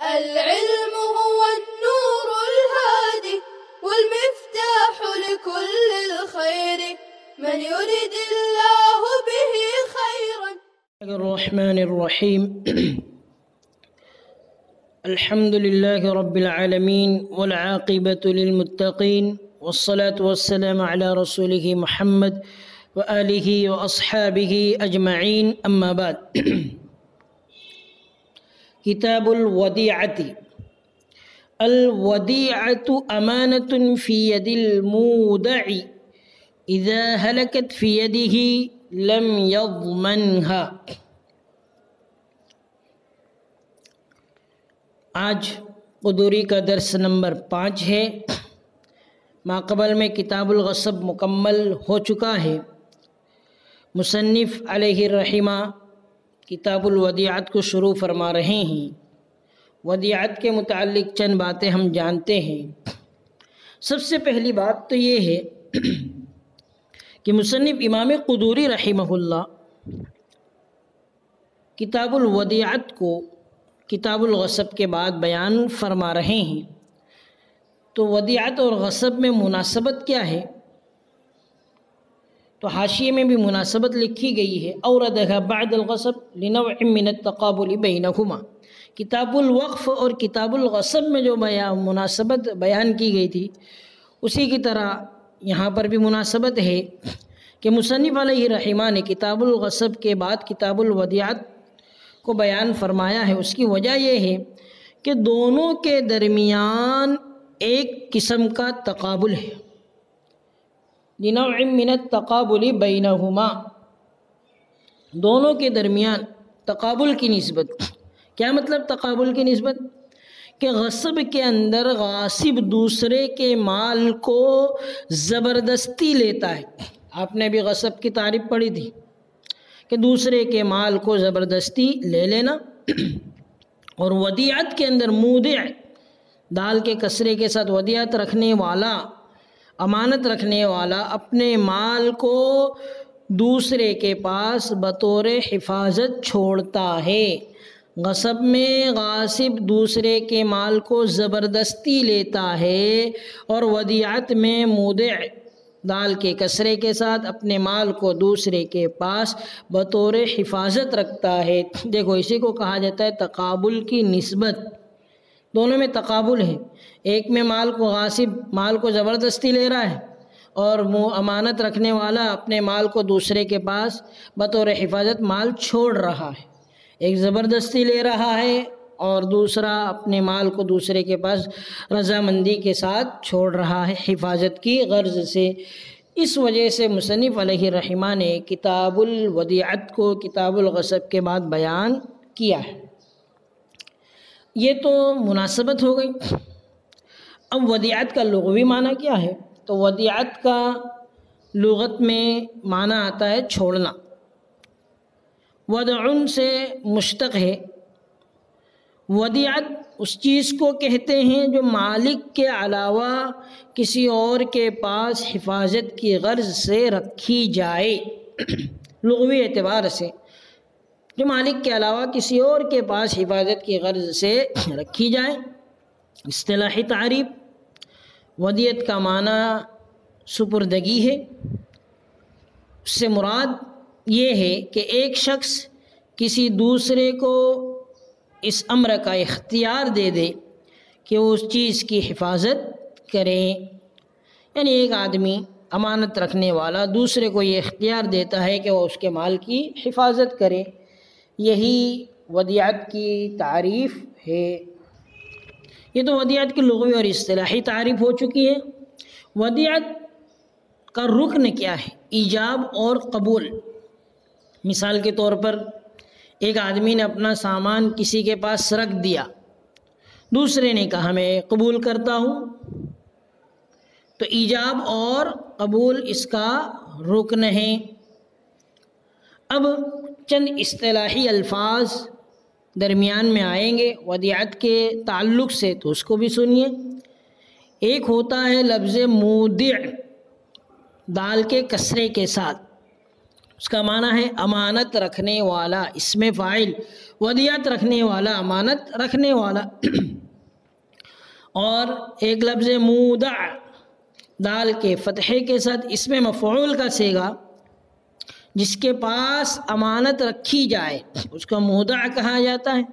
العلم هو النور الهادي والمفتاح لكل الخير من يرد الله به خيرا. الرحمن الرحيم. الحمد لله رب العالمين والعاقبة للمتقين والصلاة والسلام على رسوله محمد وآله وأصحابه أجمعين. أما بعد. كتاب الوديعة. الوديعة أمانة في يد المودع إذا هلكت في يده لم يضمنها. آج قدوری کا درس نمبر 5 ہے. ماقبل میں کتاب الغصب مکمل ہو چکا ہے. مصنف علیہ الرحمہ کتاب الودیعت کو شروع فرما رہے ہیں. ودیعت کے متعلق چند باتیں ہم جانتے ہیں. سب سے پہلی بات تو یہ ہے کہ مصنف امام قدوری رحمہ اللہ کتاب الودیعت کو کتاب الغصب کے بعد بیان فرما رہے ہیں. تو ودیعت اور غصب میں مناسبت کیا ہے؟ تو حاشیے میں بھی مناسبت لکھی گئی ہے. اوردها بعد الغصب لنوع من التقابل بینہما. کتاب الوقف اور کتاب الغصب میں جو مناسبت بیان کی گئی تھی اسی کی طرح یہاں پر بھی مناسبت ہے کہ مصنف علیہ رحمہ نے کتاب الغصب کے بعد کتاب الودیعت کو بیان فرمایا ہے. اس کی وجہ یہ ہے کہ دونوں کے درمیان ایک قسم کا تقابل ہے. لنوع من التقابل بینہما. دونوں کے درمیان تقابل کی نسبت. کیا مطلب تقابل کی نسبت؟ کہ غصب کے اندر غاصب دوسرے کے مال کو زبردستی لیتا ہے. آپ نے ابھی غصب کی تعریف پڑھی تھی کہ دوسرے کے مال کو زبردستی لے لینا. اور ودیعت کے اندر مودع دال کے کسرے کے ساتھ ودیعت رکھنے والا، امانت رکھنے والا اپنے مال کو دوسرے کے پاس بطور حفاظت چھوڑتا ہے. غصب میں غاصب دوسرے کے مال کو زبردستی لیتا ہے اور ودیعت میں مودع دال کے کسرے کے ساتھ اپنے مال کو دوسرے کے پاس بطور حفاظت رکھتا ہے. دیکھو اسی کو کہا جاتا ہے تقابل کی نسبت. دونوں میں تقابل ہے. ایک میں مال کو غاصب مال کو زبردستی لے رہا ہے اور امانت رکھنے والا اپنے مال کو دوسرے کے پاس بطور حفاظت مال چھوڑ رہا ہے. ایک زبردستی لے رہا ہے اور دوسرا اپنے مال کو دوسرے کے پاس رضامندی کے ساتھ چھوڑ رہا ہے حفاظت کی غرض سے. اس وجہ سے مصنف علیہ رحمہ نے کتاب الودیعت کو کتاب الغصب کے بعد بیان کیا ہے. یہ تو مناسبت ہو گئی. اب ودیعت کا لغوی معنی کیا ہے؟ تو ودیعت کا لغت میں معنی آتا ہے چھوڑنا. ودعن سے مشتق ہے. ودیعت اس چیز کو کہتے ہیں جو مالک کے علاوہ کسی اور کے پاس حفاظت کی غرض سے رکھی جائے. لغوی اعتبار سے جو مالک کے علاوہ کسی اور کے پاس حفاظت کی غرض سے رکھی جائے. اصطلاحی تعریف ودیعت کا معنی سپردگی ہے. اس سے مراد یہ ہے کہ ایک شخص کسی دوسرے کو اس امر کا اختیار دے دے کہ وہ اس چیز کی حفاظت کرے. یعنی ایک آدمی امانت رکھنے والا دوسرے کو یہ اختیار دیتا ہے کہ وہ اس کے مال کی حفاظت کرے. یہی ودیعت کی تعریف ہے. یہ تو ودیعت کی لغوی اور اصطلاحی تعریف ہو چکی ہے. ودیعت کا رکن کیا ہے؟ ایجاب اور قبول. مثال کے طور پر ایک آدمی نے اپنا سامان کسی کے پاس رکھ دیا، دوسرے نے کہا میں قبول کرتا ہوں، تو ایجاب اور قبول اس کا رکن ہے. اب چند اصطلاحی الفاظ درمیان میں آئیں گے ودیعت کے تعلق سے، تو اس کو بھی سنیے. ایک ہوتا ہے لفظ مودع دال کے کسرے کے ساتھ، اس کا معنی ہے امانت رکھنے والا. اس میں فاعل ودیعت رکھنے والا، امانت رکھنے والا۔ اور ایک لفظ مودع دال کے فتحے کے ساتھ اس میں مفعول کا صیغہ، جس کے پاس امانت رکھی جائے اس کو مودع کہا جاتا ہے،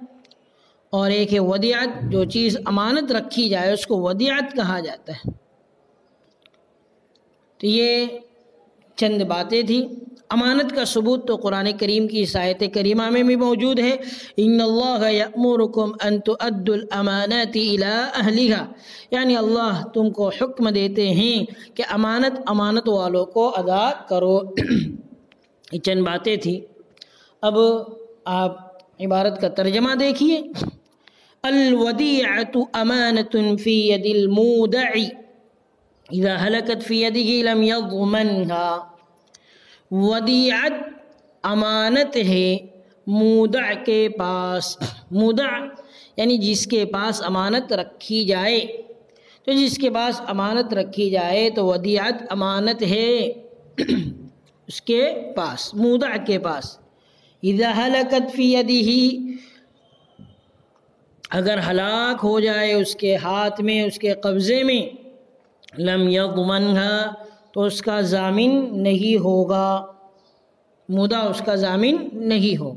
اور ایک ہے ودیعت، جو چیز امانت رکھی جائے اس کو ودیعت کہا جاتا ہے۔ تو یہ چند باتیں تھیں۔ امانت کا ثبوت تو قرآن کریم کی اس آیت کریمہ میں بھی موجود ہے، ان اللہ یأمرکم ان تؤدوا الامانات الی اہلھا، یعنی اللہ تم کو حکم دیتے ہیں کہ امانت والوں کو ادا کرو۔ یہ چند باتیں تھیں۔ اب آپ عبارت کا ترجمہ دیکھیے، الودیعۃ امانۃ فی ید المودع اذا ہلکت فی یدہ لم یضمنها۔ ودیعت امانت ہے مودع کے پاس، مودع یعنی جس کے پاس امانت رکھی جائے، تو جس کے پاس امانت رکھی جائے تو ودیعت امانت ہے اس کے پاس، مودع کے پاس۔ اذا ہلکت فی یدہ، اگر ہلاک ہو جائے اس کے ہاتھ میں، اس کے قبضے میں، لم یضمنها، تو اس کا ضامن نہیں ہوگا، مودع اس کا ضامن نہیں ہو۔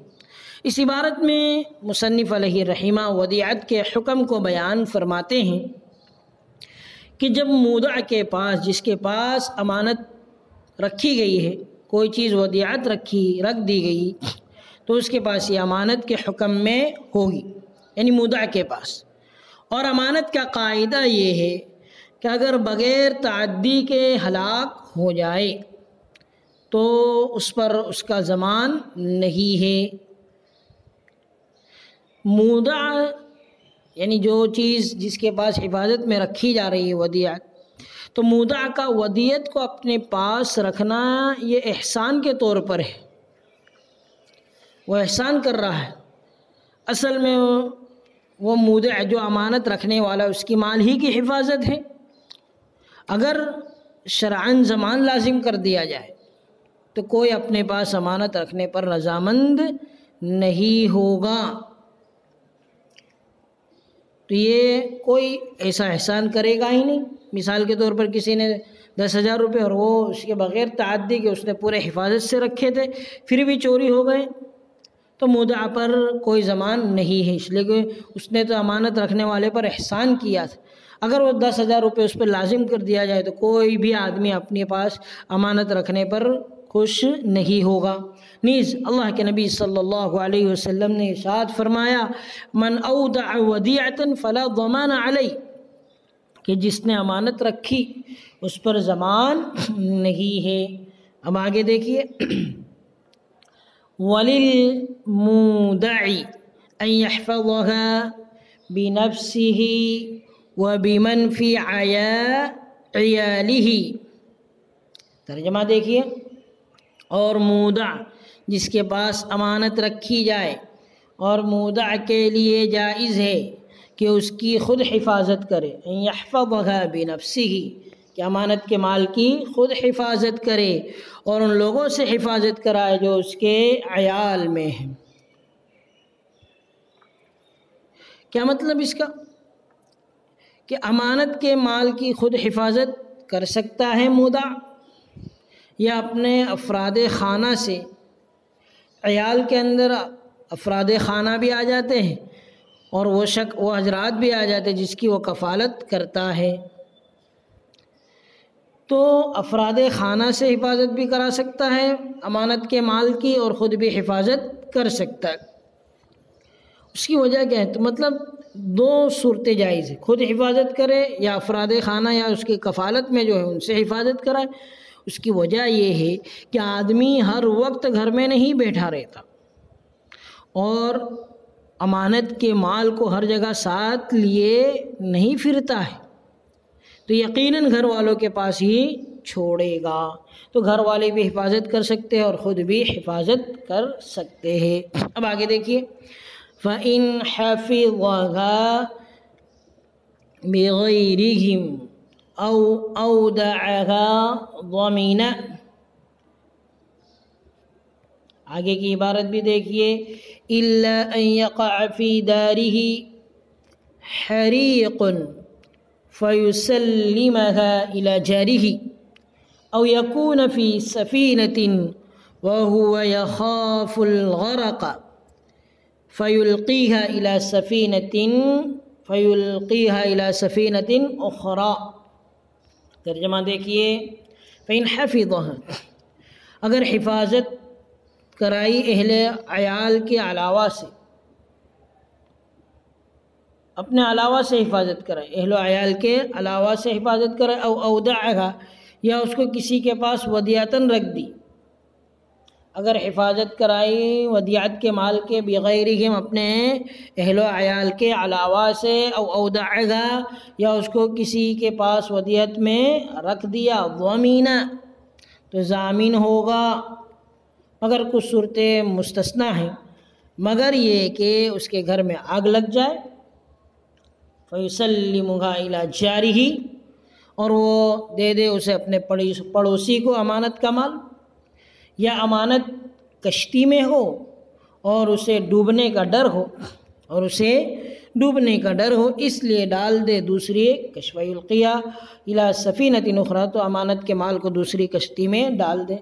اس عبارت میں مصنف علیہ الرحمہ ودیعت کے حکم کو بیان فرماتے ہیں کہ جب مودع کے پاس، جس کے پاس امانت رکھی گئی ہے، کوئی چیز ودیعت رکھ دی گئی، تو اس کے پاس یہ امانت کے حکم میں ہوگی، یعنی مودع کے پاس۔ اور امانت کا قاعدہ یہ ہے کہ اگر بغیر تعدی کے ہلاک ہو جائے تو اس پر اس کا ضمان نہیں ہے۔ مودع یعنی جو چیز جس کے پاس حفاظت میں رکھی جا رہی ہے ودیعت، تو مودع کا ودیعت کو اپنے پاس رکھنا یہ احسان کے طور پر ہے، وہ احسان کر رہا ہے۔ اصل میں وہ مودع جو امانت رکھنے والا اس کی مال ہی کی حفاظت ہے۔ اگر شرعاً ضمان لازم کر دیا جائے تو کوئی اپنے پاس امانت رکھنے پر رضامند نہیں ہوگا۔ تو یہ کوئی ایسا احسان کرے گا ہی نہیں۔ مثال کے طور پر کسی نے 10,000 روپے اور وہ اس کے بغیر تعدی کہ اس نے پورے حفاظت سے رکھے تھے، پھر بھی چوری ہو گئے، تو مودع پر کوئی ضمان نہیں ہے، اس لیے کہ اس نے تو امانت رکھنے والے پر احسان کیا تھا۔ اگر وہ 10,000 روپے اس پہ لازم کر دیا جائے تو کوئی بھی آدمی اپنے پاس امانت رکھنے پر خوش نہیں ہوگا۔ نیز اللہ کے نبی صلی اللہ علیہ وسلم نے ارشاد فرمایا، من اودع ودیعۃ فلا ضمان علیہ، کہ جس نے امانت رکھی اس پر ضمان نہیں ہے۔ اب آگے دیکھیے، وَلِلْمُودَعِ أَن يَحْفَظَهَا بِنَفْسِهِ وَبِمَنْ فِي عِيَالِهِ۔ ترجمہ دیکھیے، اور مودع جس کے پاس امانت رکھی جائے، اور مودع کے لیے جائز ہے کہ اس کی خود حفاظت کرے، أن يَحْفَظَهَا بِنَفْسِهِ، کہ امانت کے مال کی خود حفاظت کرے اور ان لوگوں سے حفاظت کرائے جو اس کے عیال میں ہیں۔ کیا مطلب اس کا؟ کہ امانت کے مال کی خود حفاظت کر سکتا ہے مودع، یا اپنے افراد خانہ سے، عیال کے اندر افراد خانہ بھی آ جاتے ہیں اور وہ حضرات بھی آ جاتے ہیں جس کی وہ کفالت کرتا ہے، تو افراد خانہ سے حفاظت بھی کرا سکتا ہے امانت کے مال کی، اور خود بھی حفاظت کر سکتا ہے۔ اس کی وجہ کیا ہے؟ تو مطلب دو صورتیں جائز ہیں، خود حفاظت کرے یا افراد خانہ یا اس کی کفالت میں جو ہے ان سے حفاظت کرائے۔ اس کی وجہ یہ ہے کہ آدمی ہر وقت گھر میں نہیں بیٹھا رہتا اور امانت کے مال کو ہر جگہ ساتھ لیے نہیں پھرتا ہے، تو یقیناً گھر والوں کے پاس ہی چھوڑے گا، تو گھر والے بھی حفاظت کر سکتے ہیں اور خود بھی حفاظت کر سکتے ہیں۔ اب آگے دیکھیے، فَإِنْ حَفِظَهَا بِغَيْرِهِمْ أَوْ أَوْدَعَهَا ضَمِنَ۔ آگے کی عبارت بھی دیکھیے، إلا أن يقع في داره حريق فيسلمها إلى جاره أو يكون في سفينة وهو يخاف الغرق فيلقيها إلى سفينة أخرى. ترجمہ دیکھیے، فإن حفظها، اگر حفاظت کرائی اہل عیال کے علاوہ سے، اپنے علاوہ سے حفاظت کرائے، اہل عیال کے علاوہ سے حفاظت کرائے، او اودعها، یا اس کو کسی کے پاس ودیعتاً رکھ دی. اگر حفاظت کرائی ودیعت کے مال کے بغیرہم، اپنے اہل و عیال کے علاوہ سے، او اودعها، یا اس کو کسی کے پاس ودیعت میں رکھ دیا، ضمینہ، تو ضامن ہوگا. مگر کچھ صورتیں مستثنیٰ ہیں، مگر یہ کہ اس کے گھر میں آگ لگ جائے، فَيُسَلِّمُهَا إِلَى جَارِهِ، اور وہ دے دے اسے اپنے پڑوسی کو امانت کا مال، یا امانت کشتی میں ہو اور اسے ڈوبنے کا ڈر ہو، اس لیے ڈال دے دوسری کشتی، فَيُلْقِيَا إِلَى سَفِينَةٍ أُخْرَى، تو امانت کے مال کو دوسری کشتی میں ڈال دے.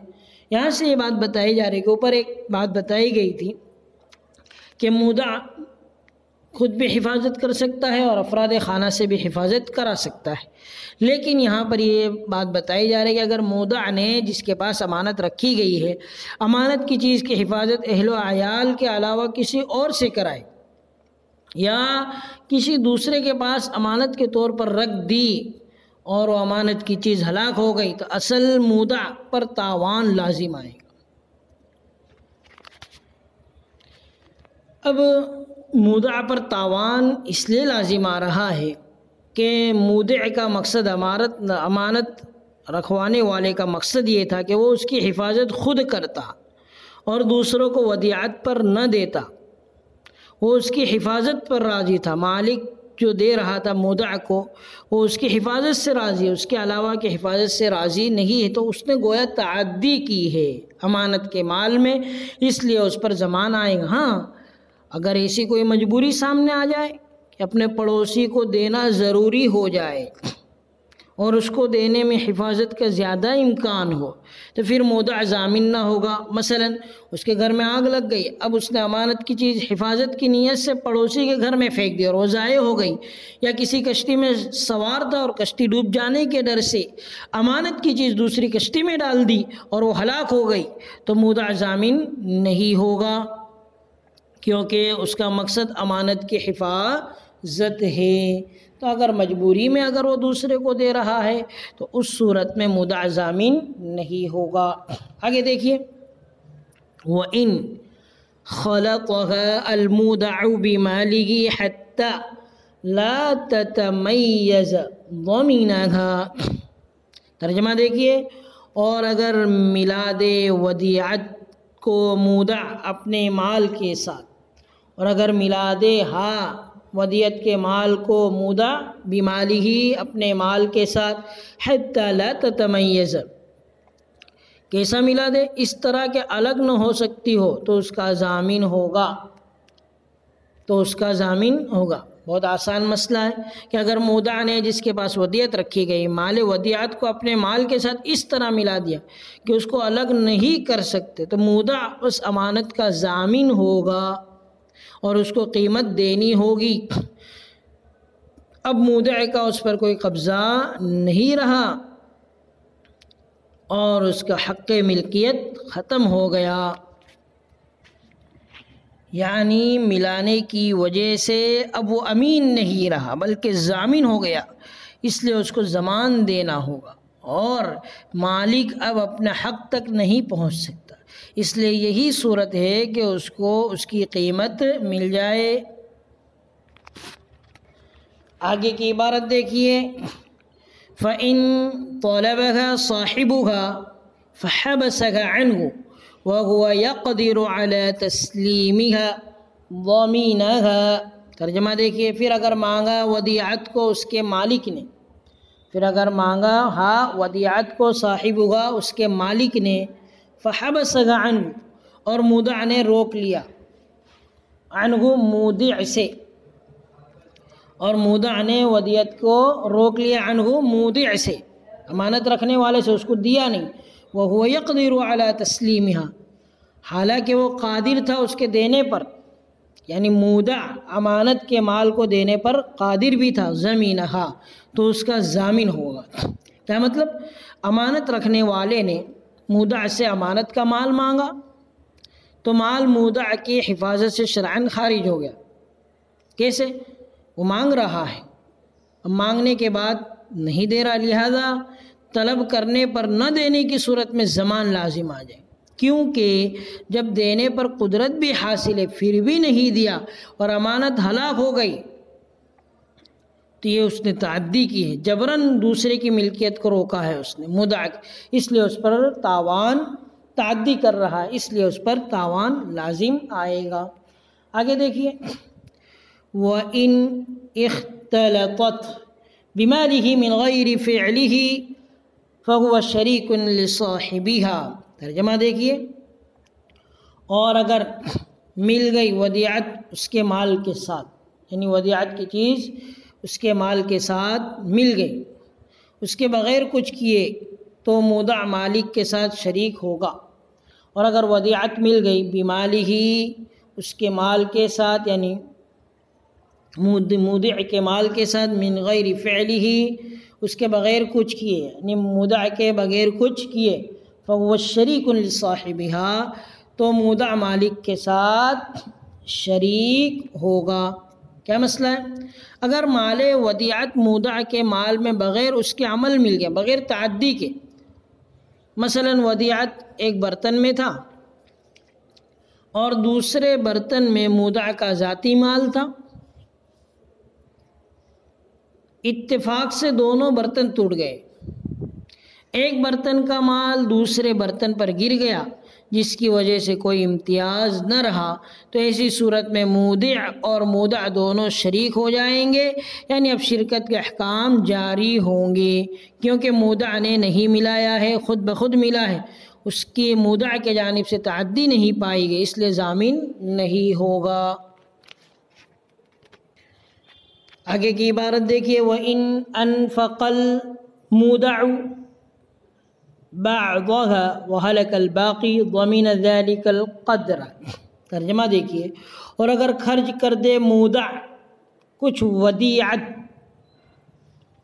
یہاں سے یہ بات بتائی جا رہی ہے کہ اوپر ایک بات بتائی گئی تھی کہ مودع خود بھی حفاظت کر سکتا ہے اور افراد خانہ سے بھی حفاظت کرا سکتا ہے، لیکن یہاں پر یہ بات بتائی جا رہی ہے کہ اگر مودع نے، جس کے پاس امانت رکھی گئی ہے، امانت کی چیز کی حفاظت اہل و عیال کے علاوہ کسی اور سے کرائے، یا کسی دوسرے کے پاس امانت کے طور پر رکھ دی اور وہ امانت کی چیز ہلاک ہو گئی، تو اصل مودع پر تاوان لازم آئے گا. اب مودع پر تاوان اس لیے لازم آ رہا ہے کہ مودع کا مقصد، امانت رکھوانے والے کا مقصد یہ تھا کہ وہ اس کی حفاظت خود کرتا اور دوسروں کو ودیعت پر نہ دیتا، وہ اس کی حفاظت پر راضی تھا. مالک جو دے رہا تھا مودع کو، وہ اس کی حفاظت سے راضی ہے، اس کے علاوہ کی حفاظت سے راضی نہیں ہے، تو اس نے گویا تعدی کی ہے امانت کے مال میں، اس لیے اس پر ضمان آئے گا. ہاں، اگر ایسی کوئی مجبوری سامنے آ جائے کہ اپنے پڑوسی کو دینا ضروری ہو جائے اور اس کو دینے میں حفاظت کا زیادہ امکان ہو، تو پھر مودع ضامن نہ ہوگا. مثلا اس کے گھر میں آگ لگ گئی، اب اس نے امانت کی چیز حفاظت کی نیت سے پڑوسی کے گھر میں پھینک دی اور وہ ضائع ہو گئی، یا کسی کشتی میں سوار تھا اور کشتی ڈوب جانے کے ڈر سے امانت کی چیز دوسری کشتی میں ڈال دی اور وہ ہلاک ہو گئی، تو مودع ضامن نہیں ہوگا، کیونکہ اس کا مقصد امانت کی حفاظت ہے. تو اگر مجبوری میں اگر وہ دوسرے کو دے رہا ہے تو اس صورت میں مودع ضامن نہیں ہوگا. آگے دیکھیے، وَإِن خَلَطَهَا الْمُودَعُ بِمَالِهِ حَتَّى لَا تَتَمَيَّزَ ضَمِنَهَا. ترجمہ دیکھیے، اور اگر ملا دے ودیعت کو مودع اپنے مال کے ساتھ، اور اگر ملا دے ودیعت کے مال کو مودع بمالہ اپنے مال کے ساتھ، حتی لا تتمیز، کیسا ملا دے؟ اس طرح کہ الگ نہ ہو سکتی ہو، تو اس کا ضامن ہوگا. بہت آسان مسئلہ ہے کہ اگر مودع نے، جس کے پاس ودیعت رکھی گئی، مال ودیعت کو اپنے مال کے ساتھ اس طرح ملا دیا کہ اس کو الگ نہیں کر سکتے، تو مودع اس امانت کا ضامن ہوگا اور اس کو قیمت دینی ہوگی. اب مودع کا اس پر کوئی قبضہ نہیں رہا اور اس کا حق ملکیت ختم ہو گیا، یعنی ملانے کی وجہ سے اب وہ امین نہیں رہا بلکہ ضامن ہو گیا، اس لیے اس کو ضمان دینا ہوگا اور مالک اب اپنے حق تک نہیں پہنچ سکتا. اس لیے یہی صورت ہے کہ اس کو اس کی قیمت مل جائے. آگے کی عبارت دیکھیے، فَإِن طَلَبَهَا صَاحِبُهَا فَحَبَسَهَا عَنْهُ وَهُوَ يَقْدِرُ عَلَى تَسْلِيمِهَا ضَمِينَهَا. ترجمہ دیکھیے، پھر اگر مانگا ودیعت کو اس کے مالک نے، ودیعت کو صاحبها اس کے مالک نے، فَحَبَسَهَا عَنْهُ، اور مودع نے روک لیا، عنہ مودع سے، اور مودع نے ودیعت کو روک لیا عنہ مودع سے، امانت رکھنے والے سے، اس کو دیا نہیں. وهو يقدر على تسلیمها، حالانکہ وہ قادر تھا اس کے دینے پر، یعنی مودع امانت کے مال کو دینے پر قادر بھی تھا. ضمینہا، تو اس کا ضامن ہوگا. کیا مطلب؟ امانت رکھنے والے نے مودع سے امانت کا مال مانگا تو مال مودع کی حفاظت سے شرعاً خارج ہو گیا. کیسے؟ وہ مانگ رہا ہے، مانگنے کے بعد نہیں دے رہا، لہذا طلب کرنے پر نہ دینے کی صورت میں ضمان لازم آ جائے. کیونکہ جب دینے پر قدرت بھی حاصل ہے پھر بھی نہیں دیا اور امانت ہلاک ہو گئی تو یہ اس نے تعدی کی ہے، جبراً دوسرے کی ملکیت کو روکا ہے اس نے مودع، اس لیے اس پر تاوان، تعدی کر رہا ہے، اس لیے اس پر تاوان لازم آئے گا. آگے دیکھیے، وَإِنْ اخْتَلَطَتْ بِمَالِهِ مِنْ غَيْرِ فِعْلِهِ فَهُوَ شَرِيكٌ لِصَاحِبِهَا. ترجمہ دیکھیے، اور اگر مل گئی ودیعت اس کے مال کے ساتھ، یعنی ودیعت کی چیز اس کے مال کے ساتھ مل گئی، اس کے بغیر کچھ کیے تو مودع مالک کے ساتھ شریک ہوگا. اور اگر ودیعت مل گئی بمالہ، اس کے مال کے ساتھ، یعنی مودع کے مال کے ساتھ، من غیر فعلہ، اس کے بغیر کچھ کیے، یعنی مودع کے بغیر کچھ کیے، فهو شریک لصاحبها، تو مودع مالک کے ساتھ شریک ہوگا. کیا مسئلہ ہے؟ اگر مال ودیعت مودع کے مال میں بغیر اس کے عمل مل گیا، بغیر تعدی کے، مثلا ودیعت ایک برتن میں تھا اور دوسرے برتن میں مودع کا ذاتی مال تھا، اتفاق سے دونوں برتن ٹوٹ گئے، ایک برتن کا مال دوسرے برتن پر گر گیا جس کی وجہ سے کوئی امتیاز نہ رہا، تو ایسی صورت میں مودع اور مودع دونوں شریک ہو جائیں گے، یعنی اب شرکت کے احکام جاری ہوں گے، کیونکہ مودع نے نہیں ملایا ہے، خود بخود ملا ہے، اس کی مودع کے جانب سے تعدی نہیں پائی گئی، اس لیے ضامن نہیں ہوگا. آگے کی عبارت دیکھیے، وَإِنْ أَنْفَقَ الْمُودَعُ بَعْضَهَا وَهَلَكَ الْبَاقِي ضَمِنَ ذَلِكَ الْقَدْرَ. ترجمہ دیکھیے، اور اگر خرچ کر دے مودع کچھ ودیعت،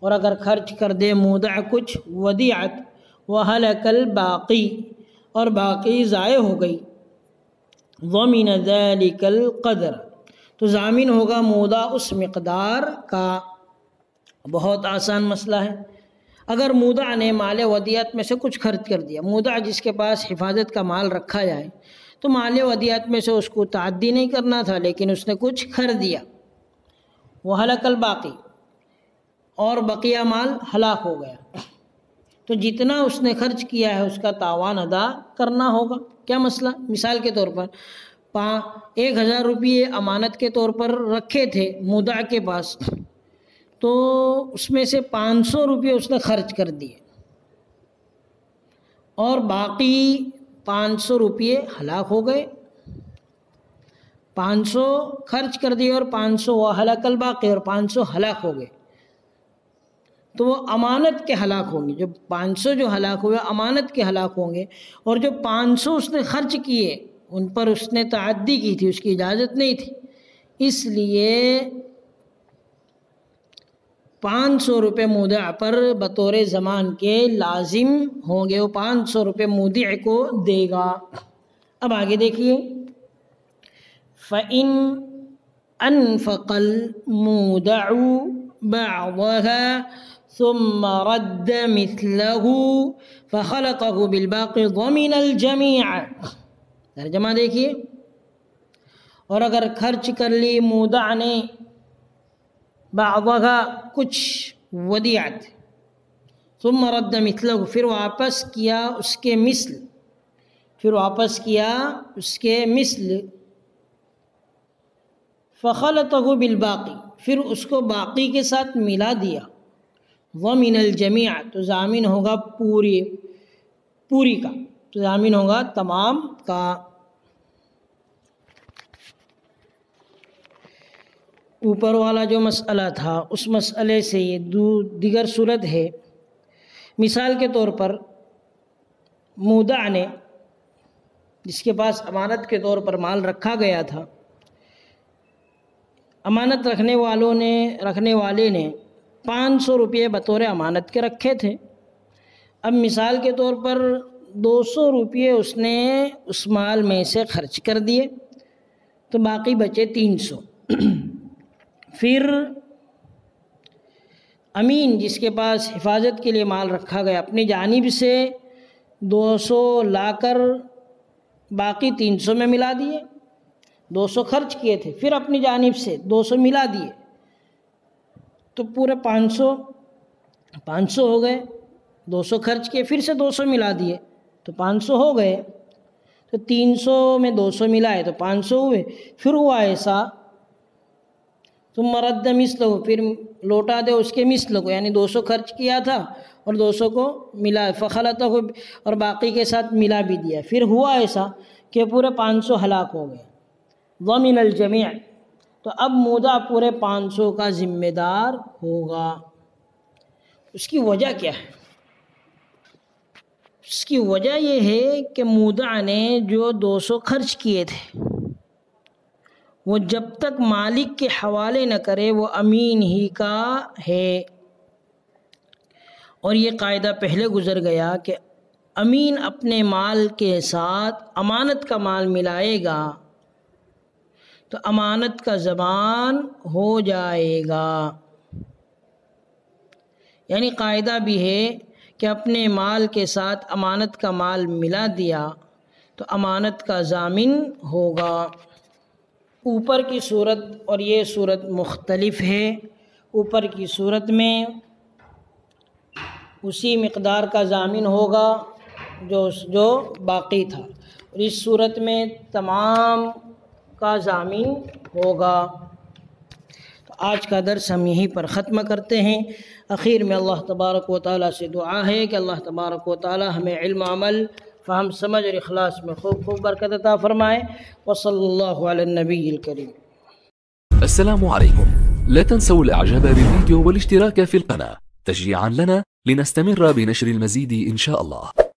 اور اگر خرچ کر دے مودع کچھ ودیعت، وَهَلَكَ الْبَاقِي، اور باقی ضائع ہو گئی، ضَمِنَ ذَلِكَ الْقَدْرَ، تو ضامن ہوگا مودع اس مقدار کا. بہت آسان مسئلہ ہے. اگر مودع نے مال ودیعت میں سے کچھ خرچ کر دیا، مودع جس کے پاس حفاظت کا مال رکھا جائے تو مال ودیعت میں سے اس کو تعدی نہیں کرنا تھا، لیکن اس نے کچھ خرچ دیا، وَهَلَكَ الْبَاقِي، اور بقیہ مال ہلاک ہو گیا، تو جتنا اس نے خرچ کیا ہے اس کا تاوان ادا کرنا ہوگا. کیا مسئلہ؟ مثال کے طور پر 1000 روپیے امانت کے طور پر رکھے تھے مودع کے پاس، تو اس میں سے 500 روپے اس نے خرچ کر دیے اور باقی 500 روپے ہلاک ہو گئے. 500 خرچ کر دیے اور 500 وَهَلَكَ الْبَاقِي، اور 500 ہلاک ہو گئے، تو وہ امانت کے ہلاک ہوں گے. جو 500 جو ہلاک ہوئے امانت کے ہلاک ہوں گے، اور جو 500 اس نے خرچ کیے ان پر اس نے تعدی کی تھی، اس کی اجازت نہیں تھی، اس لیے 500 روپے مودع پر بطور ضمان کے لازم ہوں گے، وہ 500 روپے مودع کو دے گا. اب آگے دیکھیے، فَإِنْ أَنْفَقَ الْمُودَعُ بَعْضَهَا ثُمَّ رَدَّ مِثْلَهُ فَخَلَطَهُ بِالْبَاقِي ضَمِنَ الْجَمِيعَ. ترجمہ دیکھیے، اور اگر خرچ کر لی مودع نے بعضها کچھ ودیعت، ثم رد مثله، پھر واپس کیا اس کے مثل، فخلطه بالباقی، پھر اس کو باقی کے ساتھ ملا دیا، ضمن الجمیع، تو ضامن ہوگا پوری کا، تو ضامن ہوگا تمام کا. اوپر والا جو مسئلہ تھا اس مسئلے سے یہ دیگر صورت ہے۔ مثال کے طور پر مودع نے، جس کے پاس امانت کے طور پر مال رکھا گیا تھا، امانت رکھنے والے نے 500 روپے بطور امانت کے رکھے تھے۔ اب مثال کے طور پر 200 روپے اس نے اس مال میں سے خرچ کر دیے تو باقی بچے 300۔ پھر امین جس کے پاس حفاظت کے لیے مال رکھا گیا اپنی جانب سے 200 لا کر باقی 300 میں ملا دیے، 200 خرچ کیے تھے، پھر اپنی جانب سے 200 ملا دیے تو پورے 500 ہو گئے۔ 200 خرچ کیے، پھر سے 200 ملا دیے تو 500 ہو گئے۔ تو 300 میں 200 ملائے تو 500 ہوئے۔ پھر ہوا ایسا ثم رد مثلہ، پھر لوٹا دے اس کے مثل کو، یعنی 200 خرچ کیا تھا اور 200 کو ملا فخلطہ اور باقی کے ساتھ ملا بھی دیا۔ پھر ہوا ایسا کہ پورے 500 ہلاک ہو گئے، ضمن الجمیع، تو اب مودع پورے 500 کا ذمہ دار ہوگا۔ اس کی وجہ کیا ہے؟ اس کی وجہ یہ ہے کہ مودع نے جو 200 خرچ کیے تھے وہ جب تک مالک کے حوالے نہ کرے وہ امین ہی کا ہے، اور یہ قاعدہ پہلے گزر گیا کہ امین اپنے مال کے ساتھ امانت کا مال ملائے گا تو امانت کا ضمان ہو جائے گا۔ یعنی قاعدہ بھی ہے کہ اپنے مال کے ساتھ امانت کا مال ملا دیا تو امانت کا ضامن ہوگا۔ اوپر کی صورت اور یہ صورت مختلف ہے۔ اوپر کی صورت میں اسی مقدار کا ضامن ہوگا جو باقی تھا، اور اس صورت میں تمام کا ضامن ہوگا۔ تو آج کا درس ہم یہیں پر ختم کرتے ہیں۔ اخیر میں اللہ تبارک و تعالیٰ سے دعا ہے کہ اللہ تبارک و تعالیٰ ہمیں علم، عمل، فہم، سمجھ اور اخلاص میں خوب خوب برکت عطا فرمائے۔ وصلی اللہ علی النبی الکریم۔ السلام عليكم، لا تنسوا الاعجاب بالفيديو والاشتراك في القناة تشجيعا لنا لنستمر بنشر المزيد إن شاء الله.